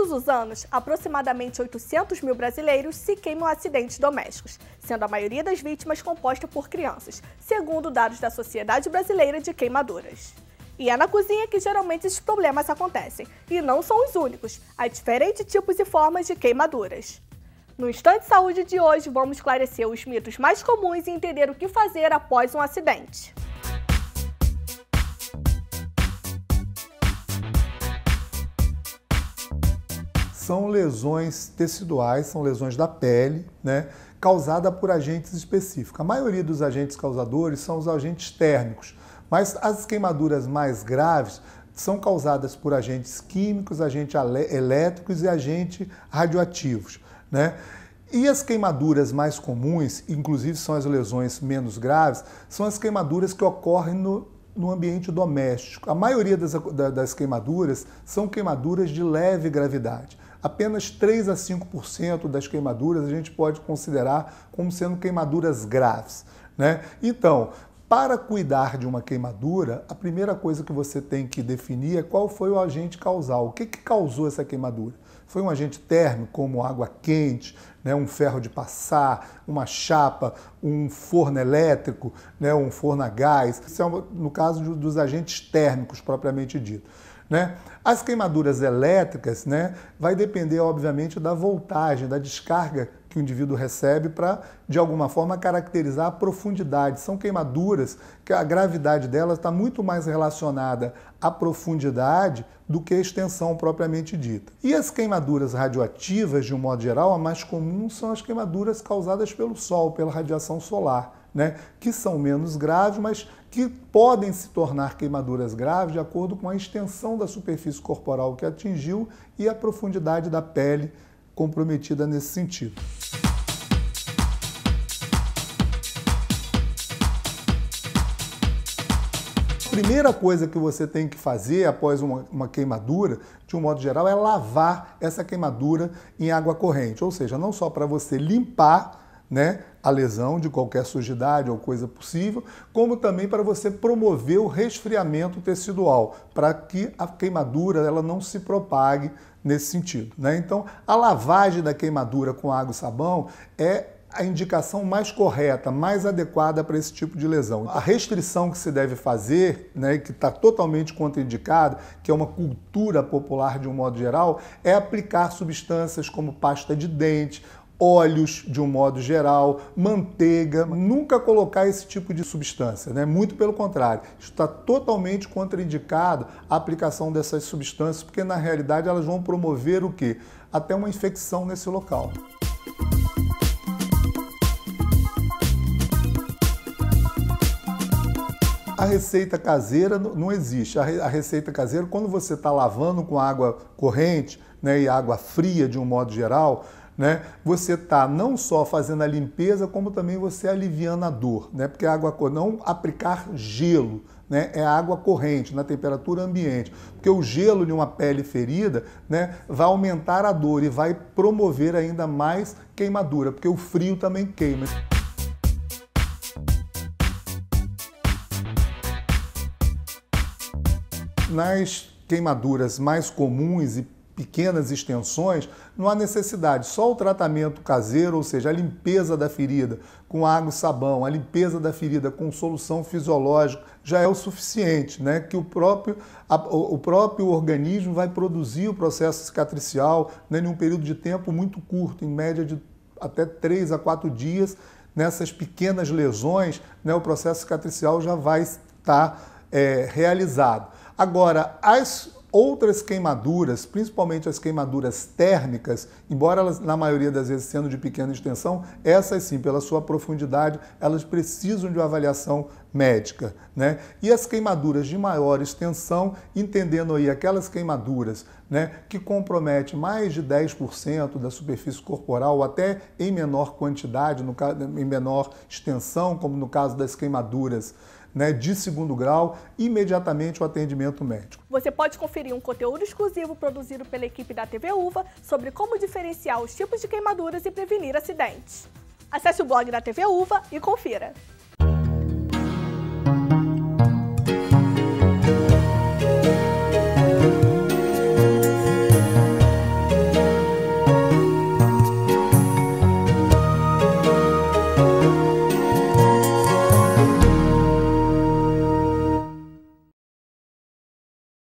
Todos os anos, aproximadamente 800 mil brasileiros se queimam em acidentes domésticos, sendo a maioria das vítimas composta por crianças, segundo dados da Sociedade Brasileira de Queimaduras. E é na cozinha que geralmente esses problemas acontecem, e não são os únicos. Há diferentes tipos e formas de queimaduras. No Instante Saúde de hoje, vamos esclarecer os mitos mais comuns e entender o que fazer após um acidente. São lesões teciduais, são lesões da pele, causada por agentes específicos. A maioria dos agentes causadores são os agentes térmicos, mas as queimaduras mais graves são causadas por agentes químicos, agentes elétricos e agentes radioativos. E as queimaduras mais comuns, inclusive são as lesões menos graves, são as queimaduras que ocorrem no ambiente doméstico. A maioria das queimaduras são queimaduras de leve gravidade. Apenas 3 a 5% das queimaduras a gente pode considerar como sendo queimaduras graves. Então, para cuidar de uma queimadura, a primeira coisa que você tem que definir é qual foi o agente causal. O que causou essa queimadura? Foi um agente térmico, como água quente, um ferro de passar, uma chapa, um forno elétrico, um forno a gás. Isso é no caso dos agentes térmicos, propriamente dito. As queimaduras elétricas, vai depender, obviamente, da voltagem, da descarga que o indivíduo recebe para, de alguma forma, caracterizar a profundidade. São queimaduras que a gravidade delas está muito mais relacionada à profundidade do que a extensão propriamente dita. E as queimaduras radioativas, de um modo geral, a mais comum são as queimaduras causadas pelo sol, pela radiação solar, que são menos graves, mas que podem se tornar queimaduras graves de acordo com a extensão da superfície corporal que atingiu e a profundidade da pele comprometida nesse sentido. A primeira coisa que você tem que fazer após uma queimadura, de um modo geral, é lavar essa queimadura em água corrente. Ou seja, não só para você limpar a lesão de qualquer sujidade ou coisa possível, como também para você promover o resfriamento tecidual, para que a queimadura ela não se propague nesse sentido. Então, a lavagem da queimadura com água e sabão é a indicação mais correta, mais adequada para esse tipo de lesão. A restrição que se deve fazer, que está totalmente contraindicada, que é uma cultura popular de um modo geral, é aplicar substâncias como pasta de dente, óleos de um modo geral, manteiga, nunca colocar esse tipo de substância, muito pelo contrário, está totalmente contraindicado a aplicação dessas substâncias, porque na realidade elas vão promover o quê? Até uma infecção nesse local. A receita caseira não existe. A receita caseira, quando você está lavando com água corrente e água fria de um modo geral, você está não só fazendo a limpeza, como também você aliviando a dor, porque a água não aplicar gelo, é água corrente, na temperatura ambiente, porque o gelo de uma pele ferida vai aumentar a dor e vai promover ainda mais queimadura, porque o frio também queima. Nas queimaduras mais comuns e pequenas extensões, não há necessidade. Só o tratamento caseiro, ou seja, a limpeza da ferida com água e sabão, a limpeza da ferida com solução fisiológica, já é o suficiente, que o próprio organismo vai produzir o processo cicatricial em um período de tempo muito curto, em média de até 3 a 4 dias. Nessas pequenas lesões, o processo cicatricial já vai estar realizado. Agora, as outras queimaduras, principalmente as queimaduras térmicas, embora elas, na maioria das vezes, sendo de pequena extensão, essas sim, pela sua profundidade, elas precisam de uma avaliação médica. E as queimaduras de maior extensão, entendendo aí aquelas queimaduras que comprometem mais de 10% da superfície corporal, ou até em menor quantidade, em menor extensão, como no caso das queimaduras de segundo grau, imediatamente o atendimento médico. Você pode conferir um conteúdo exclusivo produzido pela equipe da TV UVA sobre como diferenciar os tipos de queimaduras e prevenir acidentes. Acesse o blog da TV UVA e confira.